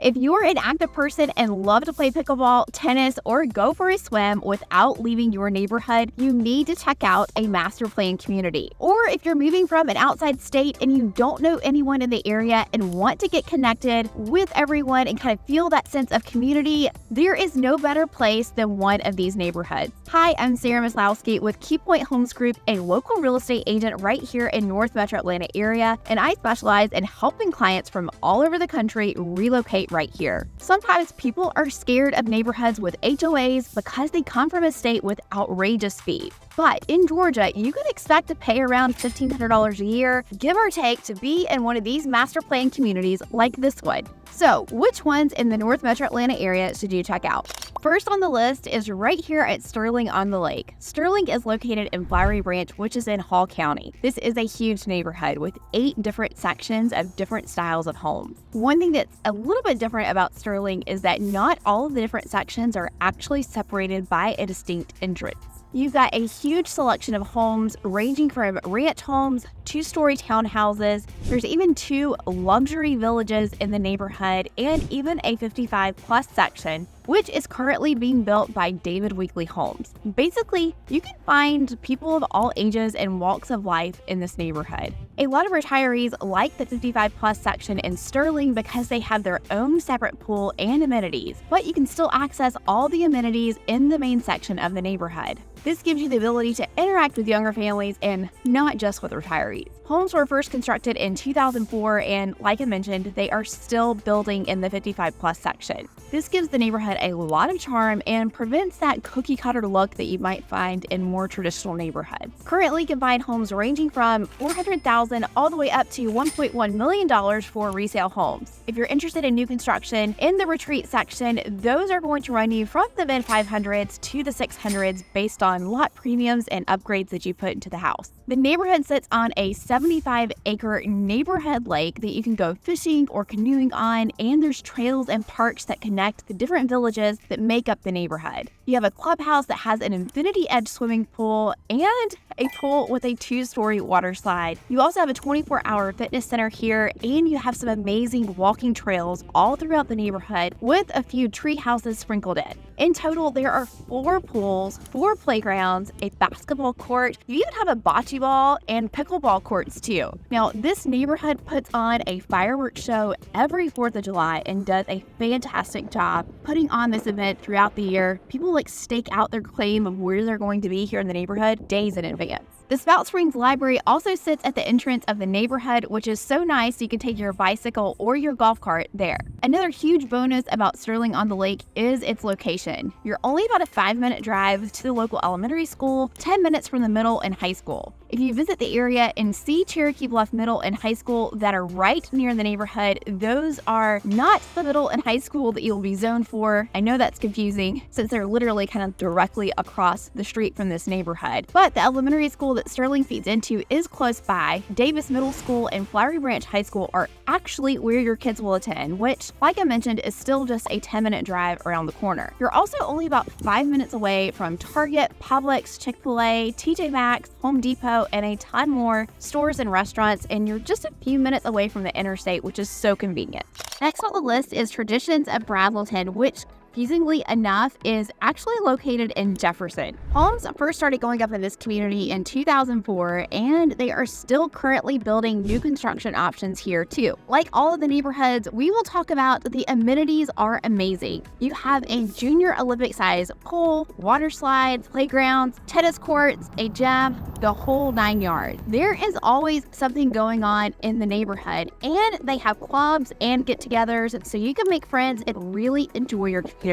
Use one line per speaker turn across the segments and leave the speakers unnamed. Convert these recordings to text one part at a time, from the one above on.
If you're an active person and love to play pickleball, tennis, or go for a swim without leaving your neighborhood, you need to check out a master plan community. Or if you're moving from an outside state and you don't know anyone in the area and want to get connected with everyone and kind of feel that sense of community, there is no better place than one of these neighborhoods. Hi, I'm Sarah Maslowski with KeyPoint Homes Group, a local real estate agent right here in North Metro Atlanta area, and I specialize in helping clients from all over the country relocate right here. Sometimes people are scared of neighborhoods with HOAs because they come from a state with outrageous fees. But in Georgia, you can expect to pay around $1,500 a year, give or take, to be in one of these master plan communities like this one. So, which ones in the North Metro Atlanta area should you check out? First on the list is right here at Sterling on the Lake. Sterling is located in Flowery Branch, which is in Hall County. This is a huge neighborhood with 8 different sections of different styles of homes. One thing that's a little bit different about Sterling is that not all of the different sections are actually separated by a distinct entrance. You've got a huge selection of homes ranging from ranch homes, 2-story townhouses. There's even 2 luxury villages in the neighborhood and even a 55+ section, which is currently being built by David Weekley Homes. Basically, you can find people of all ages and walks of life in this neighborhood. A lot of retirees like the 55+ section in Sterling because they have their own separate pool and amenities, but you can still access all the amenities in the main section of the neighborhood. This gives you the ability to interact with younger families and not just with retirees. Homes were first constructed in 2004, and like I mentioned, they are still building in the 55+ section. This gives the neighborhood a lot of charm and prevents that cookie-cutter look that you might find in more traditional neighborhoods. Currently, you can find homes ranging from $400,000 all the way up to $1.1 million for resale homes. If you're interested in new construction in the retreat section, those are going to run you from the mid-500s to the 600s based on lot premiums and upgrades that you put into the house. The neighborhood sits on a 75-acre neighborhood lake that you can go fishing or canoeing on, and there's trails and parks that connect the different villages that make up the neighborhood. You have a clubhouse that has an infinity edge swimming pool and a pool with a 2-story water slide. You also have a 24-hour fitness center here, and you have some amazing walking trails all throughout the neighborhood with a few tree houses sprinkled in. In total, there are 4 pools, 4 playgrounds, a basketball court. You even have a bocce ball and pickleball courts too. Now, this neighborhood puts on a fireworks show every 4th of July and does a fantastic job putting on this event throughout the year. People stake out their claim of where they're going to be here in the neighborhood days in advance. The Spout Springs Library also sits at the entrance of the neighborhood, which is so nice you can take your bicycle or your golf cart there. Another huge bonus about Sterling on the Lake is its location. You're only about a 5-minute drive to the local elementary school, 10 minutes from the middle and high school. If you visit the area and see Cherokee Bluff Middle and High School that are right near the neighborhood, those are not the middle and high school that you'll be zoned for. I know that's confusing since they're literally kind of directly across the street from this neighborhood. But the elementary school that Sterling feeds into is close by. Davis Middle School and Flowery Branch High School are actually where your kids will attend, which, like I mentioned, is still just a 10-minute drive around the corner. You're also only about 5 minutes away from Target, Publix, Chick-fil-A, TJ Maxx, Home Depot, and a ton more stores and restaurants, and you're just a few minutes away from the interstate, which is so convenient. Next on the list is Traditions of Braselton, which confusingly enough, is actually located in Jefferson. Homes first started going up in this community in 2004, and they are still currently building new construction options here too. Like all of the neighborhoods we will talk about, the amenities are amazing. You have a junior Olympic size pool, water slides, playgrounds, tennis courts, a gym, the whole 9 yards. There is always something going on in the neighborhood, and they have clubs and get-togethers so you can make friends and really enjoy your community.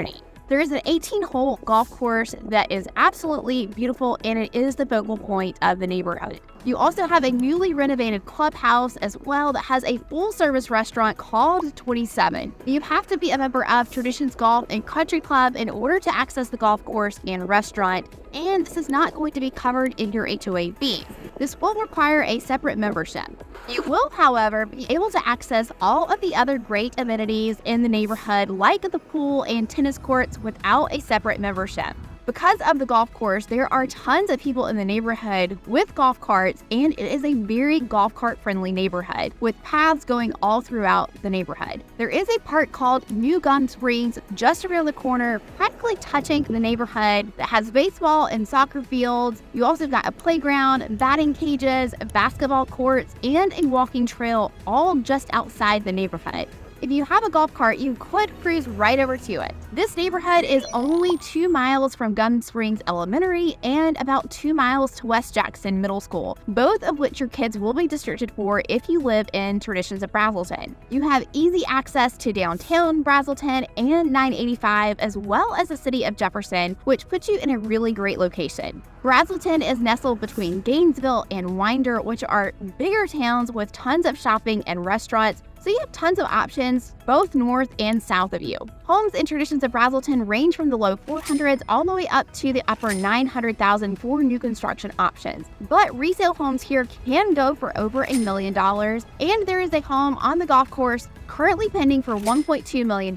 There is an 18-hole golf course that is absolutely beautiful, and it is the focal point of the neighborhood. You also have a newly renovated clubhouse as well that has a full-service restaurant called 27. You have to be a member of Traditions Golf and Country Club in order to access the golf course and restaurant, and this is not going to be covered in your HOA fee. This will require a separate membership. You will, however, be able to access all of the other great amenities in the neighborhood, like the pool and tennis courts, without a separate membership. Because of the golf course, there are tons of people in the neighborhood with golf carts, and it is a very golf cart friendly neighborhood with paths going all throughout the neighborhood. There is a park called New Gum Springs just around the corner, practically touching the neighborhood, that has baseball and soccer fields. You also got a playground, batting cages, basketball courts, and a walking trail all just outside the neighborhood. If you have a golf cart, you could cruise right over to it. This neighborhood is only 2 miles from Gum Springs Elementary and about 2 miles to West Jackson Middle School, both of which your kids will be districted for if you live in Traditions of Braselton. You have easy access to downtown Braselton and 985, as well as the city of Jefferson, which puts you in a really great location. Braselton is nestled between Gainesville and Winder, which are bigger towns with tons of shopping and restaurants, so you have tons of options both north and south of you. Homes in Traditions of Braselton range from the low 400s all the way up to the upper 900,000 for new construction options. But resale homes here can go for over $1 million, and there is a home on the golf course currently pending for $1.2 million.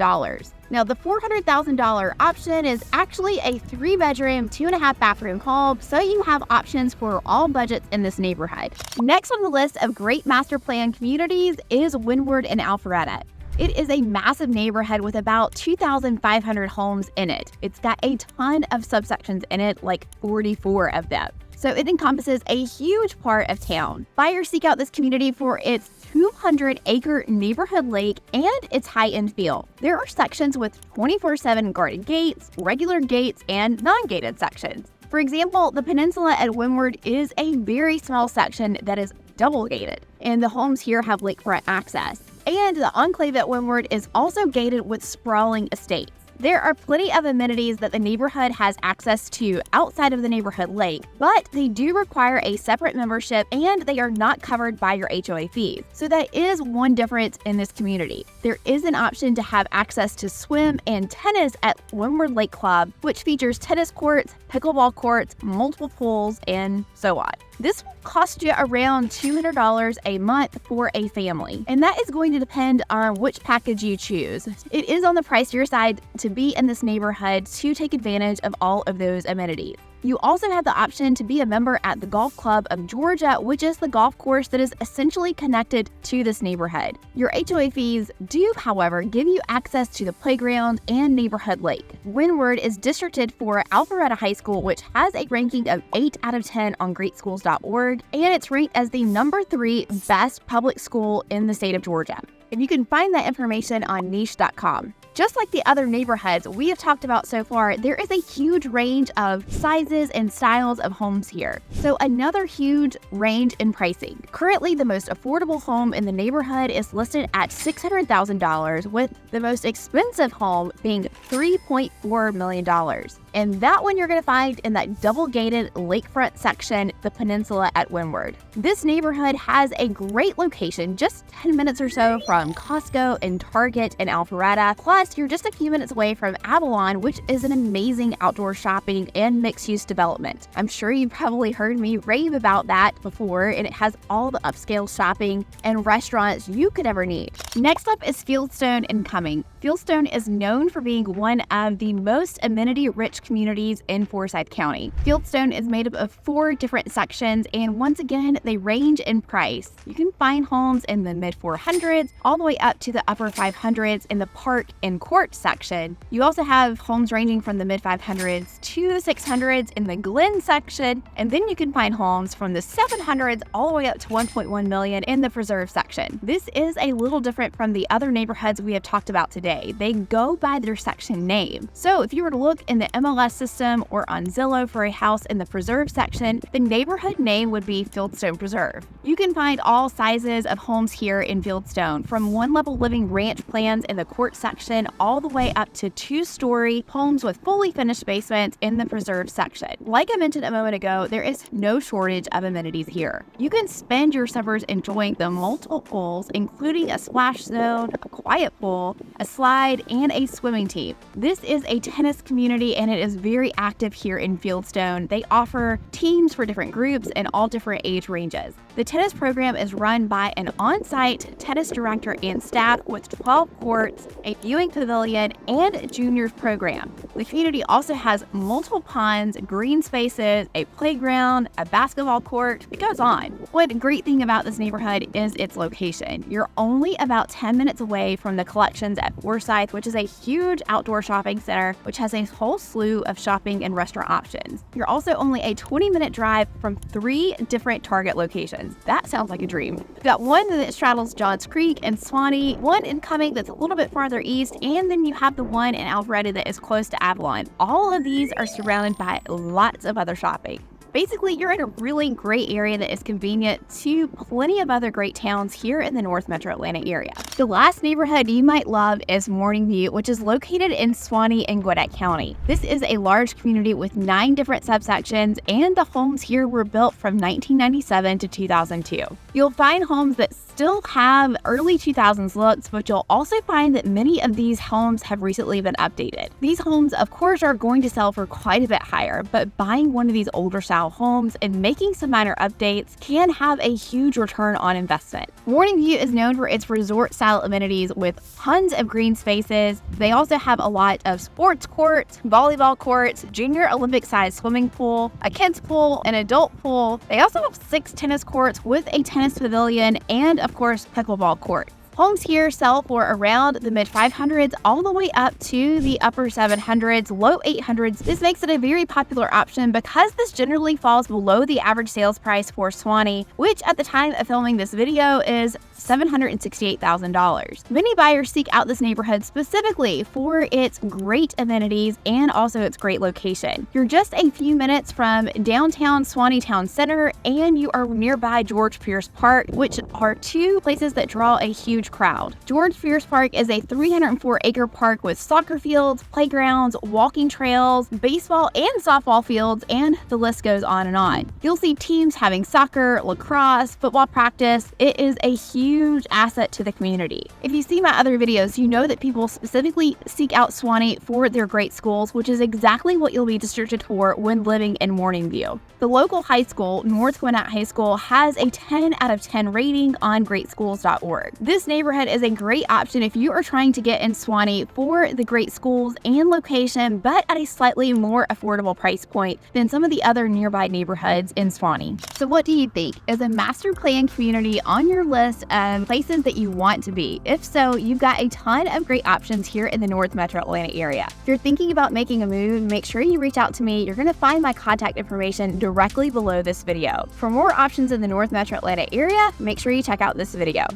Now, the $400,000 option is actually a 3-bedroom, 2.5-bathroom home, so you have options for all budgets in this neighborhood. Next on the list of great master plan communities is Windward and Alpharetta. It is a massive neighborhood with about 2,500 homes in it. It's got a ton of subsections in it, like 44 of them. So it encompasses a huge part of town. Buyers seek out this community for its 200-acre neighborhood lake and its high-end feel. There are sections with 24/7 guarded gates, regular gates, and non-gated sections. For example, the peninsula at Windward is a very small section that is double-gated, and the homes here have lakefront access. And the enclave at Windward is also gated with sprawling estates. There are plenty of amenities that the neighborhood has access to outside of the neighborhood lake, but they do require a separate membership and they are not covered by your HOA fees. So that is one difference in this community. There is an option to have access to swim and tennis at Windward Lake Club, which features tennis courts, pickleball courts, multiple pools, and so on. This will cost you around $200 a month for a family, and that is going to depend on which package you choose. It is on the pricier side to be in this neighborhood to take advantage of all of those amenities. You also have the option to be a member at the Golf Club of Georgia, which is the golf course that is essentially connected to this neighborhood. Your HOA fees do, however, give you access to the playground and neighborhood lake. Windward is districted for Alpharetta High School, which has a ranking of 8 out of 10 on greatschools.org, and it's ranked as the number 3 best public school in the state of Georgia. And you can find that information on niche.com. Just like the other neighborhoods we have talked about so far, there is a huge range of sizes and styles of homes here. So another huge range in pricing. Currently, the most affordable home in the neighborhood is listed at $600,000, with the most expensive home being $3.4 million. And that one you're going to find in that double-gated lakefront section, the peninsula at Windward. This neighborhood has a great location, just 10 minutes or so from Costco and Target in Alpharetta. Plus, you're just a few minutes away from Avalon, which is an amazing outdoor shopping and mixed-use development. I'm sure you've probably heard me rave about that before, and it has all the upscale shopping and restaurants you could ever need. Next up is Fieldstone and Cumming. Fieldstone is known for being one of the most amenity-rich communities in Forsyth County. Fieldstone is made up of 4 different sections, and once again, they range in price. You can find homes in the mid-400s all the way up to the upper 500s in the park and court section. You also have homes ranging from the mid-500s to the 600s in the Glen section, and then you can find homes from the 700s all the way up to 1.1 million in the preserve section. This is a little different from the other neighborhoods we have talked about today. They go by their section name. So if you were to look in the MLS system or on Zillow for a house in the preserve section, the neighborhood name would be Fieldstone Preserve. You can find all sizes of homes here in Fieldstone, from 1-level living ranch plans in the court section all the way up to 2-story homes with fully finished basements in the preserve section. Like I mentioned a moment ago, there is no shortage of amenities here. You can spend your summers enjoying the multiple pools, including a splash zone, a quiet pool, a slide, and a swimming team. This is a tennis community, and it is very active here in Fieldstone. They offer teams for different groups and all different age ranges. The tennis program is run by an on-site tennis director director and staff with 12 courts, a viewing pavilion, and a juniors program. The community also has multiple ponds, green spaces, a playground, a basketball court. It goes on. One great thing about this neighborhood is its location. You're only about 10 minutes away from the Collections at Forsyth, which is a huge outdoor shopping center, which has a whole slew of shopping and restaurant options. You're also only a 20-minute drive from 3 different Target locations. That sounds like a dream. We've got one that straddles Johns Creek and Swanee, one incoming that's a little bit farther east, and then you have the one in Alpharetta that is close to Avalon. All of these are surrounded by lots of other shopping. Basically, you're in a really great area that is convenient to plenty of other great towns here in the North Metro Atlanta area. The last neighborhood you might love is Morning View, which is located in Swanee and Gwinnett County. This is a large community with 9 different subsections, and the homes here were built from 1997 to 2002. You'll find homes that still have early 2000s looks, but you'll also find that many of these homes have recently been updated. These homes, of course, are going to sell for quite a bit higher, but buying one of these older style homes and making some minor updates can have a huge return on investment. Morning View is known for its resort style amenities with tons of green spaces. They also have a lot of sports courts, volleyball courts, junior Olympic sized swimming pool, a kids pool, an adult pool. They also have 6 tennis courts with a tennis pavilion and of course pickleball court. Homes here sell for around the mid 500s all the way up to the upper 700s, low 800s. This makes it a very popular option because this generally falls below the average sales price for Swanee, which at the time of filming this video is $768,000. Many buyers seek out this neighborhood specifically for its great amenities and also its great location. You're just a few minutes from downtown Swanee Town Center, and you are nearby George Pierce Park, which are 2 places that draw a huge crowd. George Pierce Park is a 304-acre park with soccer fields, playgrounds, walking trails, baseball and softball fields, and the list goes on and on. You'll see teams having soccer, lacrosse, football practice. It is a huge asset to the community. If you see my other videos, you know that people specifically seek out Swanee for their great schools, which is exactly what you'll be districted for when living in Morning View. The local high school, North Gwinnett High School, has a 10 out of 10 rating on greatschools.org. This neighborhood is a great option if you are trying to get in Swanee for the great schools and location, but at a slightly more affordable price point than some of the other nearby neighborhoods in Swanee. So what do you think? Is a master plan community on your list of places that you want to be? If so, you've got a ton of great options here in the North Metro Atlanta area. If you're thinking about making a move, make sure you reach out to me. You're going to find my contact information directly below this video. For more options in the North Metro Atlanta area, make sure you check out this video.